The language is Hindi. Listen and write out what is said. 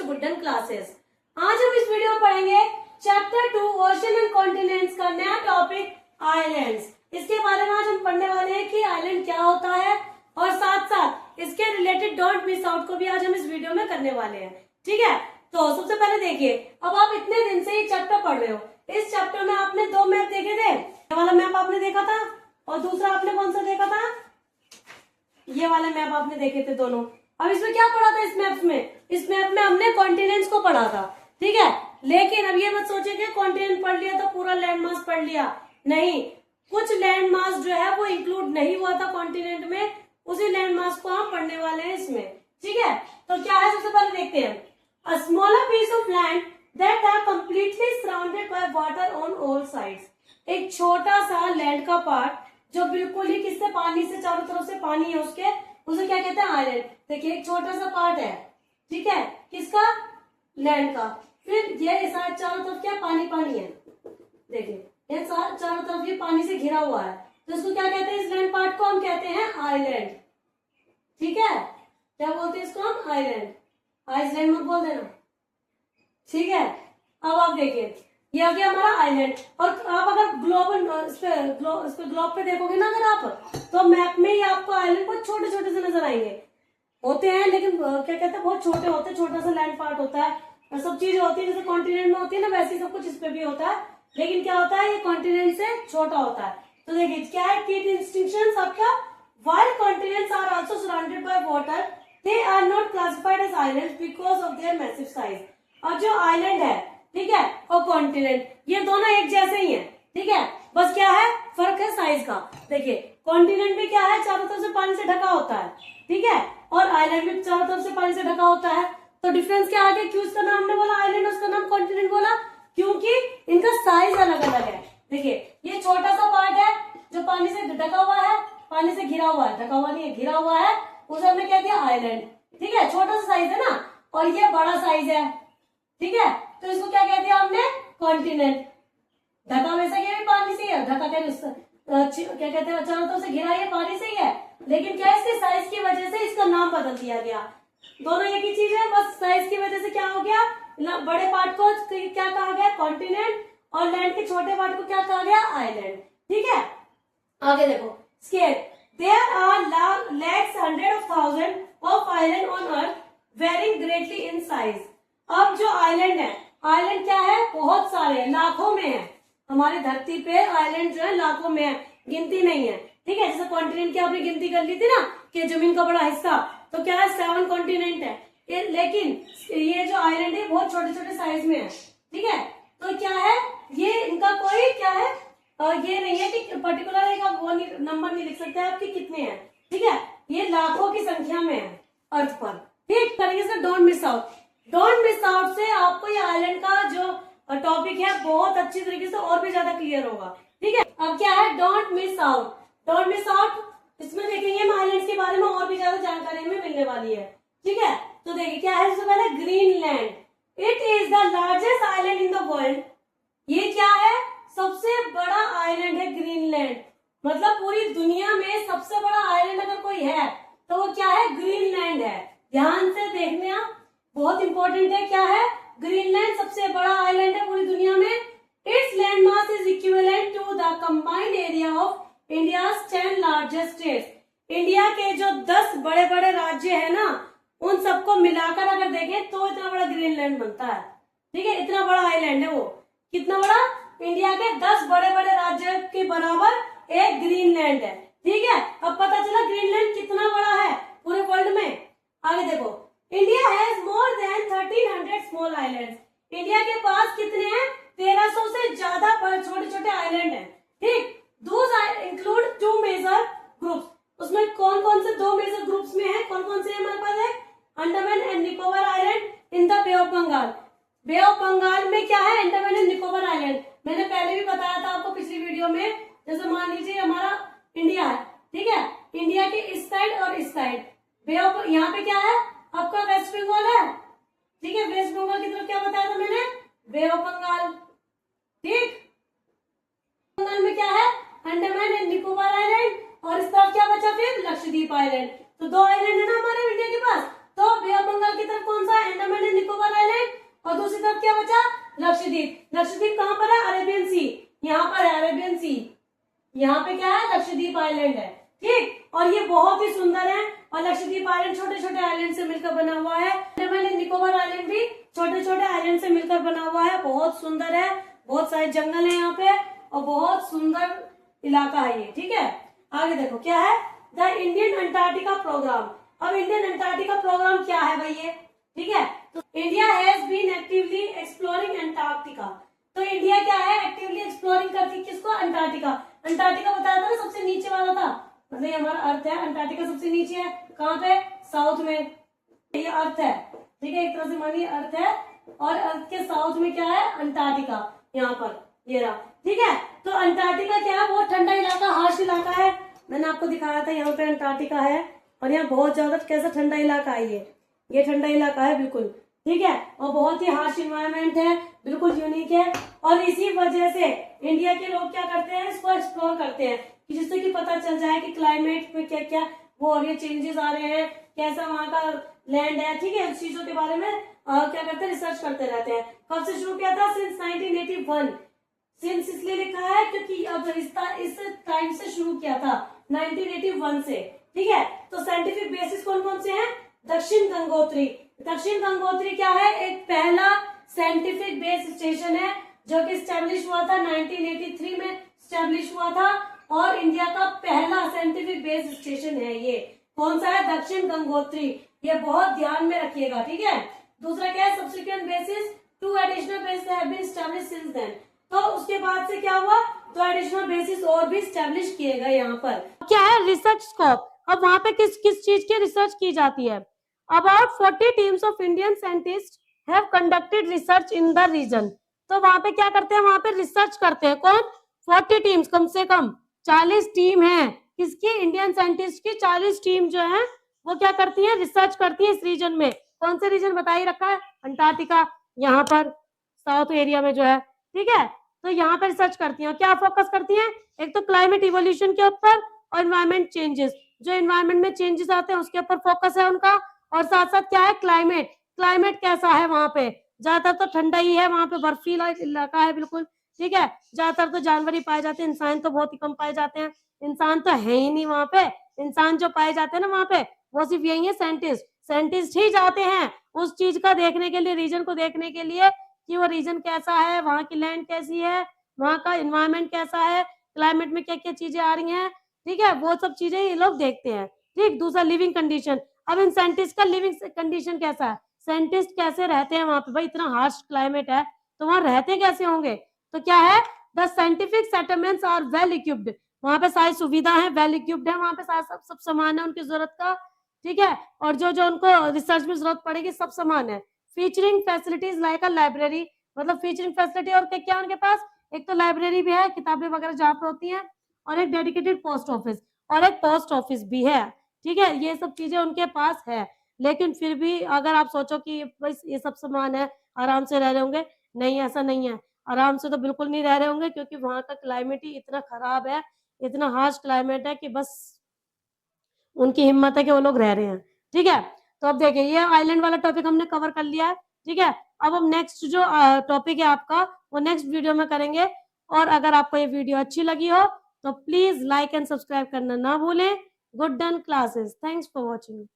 Wooden classes. आज हम इस वीडियो में पढ़ेंगे चैप्टर 2 ओशन एंड कॉन्टिनेंट्स का नया टॉपिक आइलैंड्स। इसके बारे में आज हम पढ़ने वाले हैं कि आइलैंड क्या होता है और साथ साथ इसके रिलेटेड डोंट मिस आउट को भी आज हम इस वीडियो में करने वाले हैं। ठीक है, तो सबसे पहले देखिए, अब आप इतने दिन से ये चैप्टर पढ़ रहे हो। इस चैप्टर में आपने दो मैप देखे थे, ये वाला मैप आपने देखा था और दूसरा आपने कौन सा देखा था, ये वाला मैप आपने देखे थे दोनों। अब इसमें क्या पढ़ा था इस मैप में हमने कॉन्टिनेंट्स को पढ़ा था। ठीक है, लेकिन अब ये मत सोचिए कि कॉन्टिनेंट पढ़ लिया तो पूरा लैंड मास पढ़ लिया, नहीं, कुछ लैंड मास जो है वो इंक्लूड नहीं हुआ था कॉन्टिनेंट में, उसी लैंड मास को हम पढ़ने वाले हैं इसमें। ठीक है, तो क्या है, सबसे पहले देखते हैं। A smaller piece of land that are completely surrounded by water on all sides. एक छोटा सा लैंड का पार्ट जो बिल्कुल ही किससे, पानी से, चारों तरफ से पानी है उसके, उसे क्या कहते हैं, आइलैंड। देखिए एक छोटा सा पार्ट है, ठीक है, किसका, लैंड का। फिर ये चारों तरफ क्या, पानी पानी है। देखिए ये चारों तरफ ये पानी से घिरा हुआ है, तो इसको क्या कहते हैं, इस लैंड पार्ट को हम कहते हैं आइलैंड। ठीक है, क्या बोलते हैं इसको हम, आइलैंड। आइसलैंड मत बोल देना, ठीक है। अब आप देखिए, ये आ गया हमारा आइलैंड। और आप अगर इस पे ग्लोब पे देखोगे ना अगर आप, तो मैप में ही आपको आइलैंड बहुत छोटे छोटे से नजर आएंगे, होते हैं लेकिन क्या कहते हैं, बहुत छोटे होते हैं, छोटा सा लैंड पार्ट होता है और सब चीजें होती है जैसे कॉन्टिनेंट में होती है ना, वैसे ही सब कुछ इस पे भी होता है, लेकिन क्या होता है, ये कॉन्टिनेंट से छोटा होता है। तो देखिए क्या है, की डिस्टिंक्शन आपका, while continents are also surrounded by water, they are not classified as islands because of their massive size। और जो आइलैंड है, ठीक है, और कॉन्टिनेंट, ये दोनों एक जैसे ही हैं, ठीक है, बस क्या है, फर्क है साइज का। देखिए कॉन्टिनेंट में क्या है, चारों तरफ से पानी से ढका होता है, ठीक है, और आइलैंड भी चारों तरफ से पानी से ढका होता है। तो डिफरेंस क्या आ गया, क्यों इसका नाम हमने बोला आइलैंड, उसका नाम कॉन्टिनेंट बोला, क्योंकि इनका साइज अलग अलग है। देखिए ये छोटा सा पार्ट है जो पानी से ढका हुआ है, पानी से घिरा हुआ है, ढका हुआ नहीं है, घिरा हुआ है, उसे हमने क्या दिया, आइलैंड। ठीक है, छोटा सा साइज है ना, और ये बड़ा साइज है, ठीक है, तो इसको क्या कह दिया हमने, कॉन्टिनेंट। ढका वैसे ये भी पानी से है, ढका क्या कहते हैं, चारों तरफ से घिरा ये पानी से ही है, लेकिन क्या इसके साइज की वजह से इसका नाम बदल दिया गया। दोनों एक ही चीज है, बस साइज की वजह से क्या हो गया, बड़े पार्ट को क्या कहा गया, कॉन्टिनेंट, और लैंड के छोटे पार्ट को क्या कहा गया, आइलैंड। ठीक है, आगे देखो, scale, there are lakhs, hundreds of thousands of islands on earth varying greatly in size। अब जो आइलैंड है, आइलैंड क्या है, बहुत सारे हैं, लाखों में है, हमारी धरती पे आइलैंड जो है लाखों में है, गिनती नहीं है। ठीक है, जैसे कॉन्टिनेंट की आपने गिनती कर ली थी ना कि जमीन का बड़ा हिस्सा, तो क्या है, 7 कॉन्टिनेंट है, लेकिन ये जो आइलैंड है बहुत छोटे छोटे साइज में है। ठीक है, तो क्या है, ये इनका कोई क्या है, ये नहीं है कि पर्टिकुलर एक आप वो नंबर नहीं लिख सकते आप कि कितने हैं। ठीक है, ये लाखों की संख्या में है अर्थ पर। ठीक तरीके से डोंट मिस आउट से आपको ये आइलैंड का जो टॉपिक है बहुत अच्छी तरीके से और भी ज्यादा क्लियर होगा। ठीक है, अब क्या है, डोंट मिस आउट, इसमें देखेंगे हम आइलैंड के बारे में और भी ज्यादा जानकारी हमें मिलने वाली है। ठीक है, तो देखिए क्या है, सबसे पहले Greenland, it is the largest island in the world. ये क्या है, सबसे बड़ा आइलैंड है ग्रीनलैंड, मतलब पूरी दुनिया में सबसे बड़ा आइलैंड अगर कोई है तो वो क्या है, ग्रीनलैंड है। ध्यान से देखना, बहुत इंपॉर्टेंट है, क्या है, ग्रीनलैंड सबसे बड़ा आइलैंड है पूरी दुनिया में। Its land mass is equivalent to the combined area of India's 10 largest states. India के जो 10 बड़े बड़े राज्य है ना, उन सबको मिलाकर अगर देखें तो इतना बड़ा ग्रीनलैंड बनता है। ठीक है, इतना बड़ा आइलैंड है वो, कितना बड़ा, इंडिया के 10 बड़े बड़े राज्य के बराबर एक ग्रीनलैंड है। ठीक है, अब पता चला ग्रीनलैंड कितना बड़ा है पूरे वर्ल्ड में। आगे देखो, India has more than 1300 small islands. India के पास कितने हैं, 1300 से ज्यादा छोटे छोटे आइलैंड हैं। ठीक, दोज इंक्लूड 2 मेजर ग्रुप्स। उसमें कौन कौन से 2 मेजर ग्रुप्स में है, कौन कौन से हमारे पास है, Andaman and Nicobar island in the Bay of Bengal. Bay of Bengal में क्या है, अंडमान एंड निकोबार आइलैंड। मैंने पहले भी बताया था आपको पिछली वीडियो में, जैसे मान लीजिए हमारा इंडिया है, ठीक है, इंडिया के इस साइड और इस साइड बे ऑफ, यहाँ पे क्या है आपका, वेस्ट बंगाल है। ठीक है, वेस्ट बंगाल की तरफ क्या बताया था मैंने, बे ऑफ बंगाल। ठीक, बंगाल में क्या है, अंडमान एंड निकोबार आइलैंड, और इस तरफ क्या बचा फिर, लक्षद्वीप आइलैंड। तो 2 आइलैंड है ना हमारे इंडिया के पास, तो बे ऑफ बंगाल की तरफ कौन सा, अंडमान एंड निकोबार आइलैंड। लक्षद्वीप कहाँ पर है? अरेबियन सी, यहाँ पर है अरेबियन सी, यहाँ पे क्या है? लक्षद्वीप आइलैंड है, ठीक। और ये बहुत ही सुंदर है, और लक्षद्वीप आइलैंड छोटे छोटे आइलैंड से मिलकर बना हुआ है। अंडमान निकोबार आइलैंड भी छोटे छोटे आइलैंड से मिलकर बना हुआ है, बहुत सुंदर है, बहुत सारे जंगल है यहाँ पे, और बहुत सुंदर इलाका है ये, ठीक है। आगे देखो क्या है, द इंडियन अंटार्कटिका प्रोग्राम। अब इंडियन अंटार्कटिका प्रोग्राम क्या है भाई ये, ठीक है। तो India has been actively exploring Antarctica. तो इंडिया क्या है? एक्टिवली एक्सप्लोरिंग करती किसको? अंटार्कटिका। अंटार्कटिका बताया था ना सबसे नीचे वाला था, मतलब ये हमारा अर्थ है, अंटार्कटिका सबसे नीचे है, कहाँ पे? साउथ में, ये अर्थ है, ठीक है, एक तरह से मानिए अर्थ है, और अर्थ के साउथ में क्या है? अंटार्कटिका, यहाँ पर ये रहा, ठीक है। तो अंटार्कटिका क्या है? बहुत ठंडा इलाका, हार्श इलाका है, मैंने आपको दिखाया था, यहाँ पे अंटार्कटिका है, और यहाँ बहुत ज्यादा कैसा ठंडा इलाका है ये ठंडा इलाका है बिल्कुल, ठीक है, और बहुत ही हार्श इन्वायरमेंट है, बिल्कुल यूनिक है। और इसी वजह से इंडिया के लोग क्या करते हैं? इसको एक्सप्लोर करते हैं, कि जिससे कि पता चल जाए कि क्लाइमेट में क्या क्या वो और ये चेंजेस आ रहे हैं, कैसा वहाँ का लैंड है, ठीक है, उस चीजों के बारे में क्या करते हैं? रिसर्च करते रहते हैं। कब से शुरू किया था? सिंस 1981। सिंस इसलिए लिखा है क्योंकि अब इस टाइम से शुरू किया था, 1981 से, ठीक है। तो साइंटिफिक बेसिस कौन कौन से हैं? दक्षिण गंगोत्री। दक्षिण गंगोत्री क्या है? एक पहला साइंटिफिक बेस स्टेशन है, जो कि स्टैब्लिश हुआ था 1983 में, स्टैब्लिश हुआ था, और इंडिया का पहला साइंटिफिक बेस स्टेशन है ये। कौन सा है? दक्षिण गंगोत्री, ये बहुत ध्यान में रखिएगा, ठीक है। दूसरा क्या है? Subsequent bases, 2 additional bases have been established since then. तो उसके बाद से क्या हुआ? 2 एडिशनल बेसिस और भी स्टैब्लिश किए गए यहाँ पर। क्या है? Research scope. अब वहाँ पे किस किस चीज की रिसर्च की जाती है? About 40 teams of Indian scientists have conducted research in the region. तो वहाँ पे क्या करते हैं? वहाँ पे रिसर्च करते हैं कौन? 40 टीम्स, कम से कम 40 टीम है, किसकी? इंडियन साइंटिस्ट की 40 टीम जो है वो क्या करती है? रिसर्च करती है इस रीजन में। कौन से रीजन बताइए रखा है? अंटार्कटिका, यहाँ पर साउथ एरिया में जो है, ठीक है। तो यहाँ पर रिसर्च करती है, क्या फोकस करती है? एक तो क्लाइमेट इवोल्यूशन के ऊपर, और एनवायरमेंट चेंजेस, जो एनवायरमेंट में चेंजेस आते हैं उसके ऊपर फोकस है उनका। और साथ साथ क्या है? क्लाइमेट, क्लाइमेट कैसा है वहां पे? ज्यादातर तो ठंडा ही है, वहां पे बर्फीला इलाका है बिल्कुल, ठीक है। ज्यादातर तो जानवर ही पाए जाते हैं, इंसान तो बहुत ही कम पाए जाते हैं, इंसान तो है ही नहीं वहां पे। इंसान जो पाए जाते हैं ना वहां पे, वो सिर्फ यही है साइंटिस्ट, साइंटिस्ट ही जाते हैं उस चीज का देखने के लिए, रीजन को देखने के लिए, कि वो रीजन कैसा है, वहां की लैंड कैसी है, वहां का एनवायरमेंट कैसा है, क्लाइमेट में क्या क्या चीजें आ रही हैं, ठीक है, वो सब चीजें ये लोग देखते हैं, ठीक। दूसरा लिविंग कंडीशन। अब इन साइंटिस्ट का लिविंग कंडीशन कैसा है? साइंटिस्ट कैसे रहते हैं वहां पे? भाई इतना हार्श क्लाइमेट है, तो वहां रहते कैसे होंगे? तो क्या है? The scientific settlements are well equipped. वहां पे सारी सुविधा है, वेल इक्विप्ड है, वहां पे सब सामान है उनकी जरूरत का, ठीक है। और जो जो उनको रिसर्च में जरूरत पड़ेगी सब सामान है। Featuring facilities like a library, मतलब फीचरिंग फैसिलिटी और क्या क्या उनके पास? एक तो लाइब्रेरी भी है, किताबें वगैरह जहाँ पे होती हैं, और एक डेडिकेटेड पोस्ट ऑफिस, और एक पोस्ट ऑफिस भी है, ठीक है। ये सब चीजें उनके पास है। लेकिन फिर भी अगर आप सोचो कि बस ये सब सामान है, आराम से रह रहे होंगे, नहीं, ऐसा नहीं है, आराम से तो बिल्कुल नहीं रह रहे होंगे, क्योंकि वहां का क्लाइमेट ही इतना खराब है, इतना हार्श क्लाइमेट है कि बस उनकी हिम्मत है कि वो लोग रह रहे हैं, ठीक है। तो अब देखिए ये आइलैंड वाला टॉपिक हमने कवर कर लिया है, ठीक है। अब हम नेक्स्ट जो टॉपिक है आपका, वो नेक्स्ट वीडियो में करेंगे। और अगर आपको ये वीडियो अच्छी लगी हो तो प्लीज लाइक एंड सब्सक्राइब करना ना भूलें। Good done classes, thanks for watching.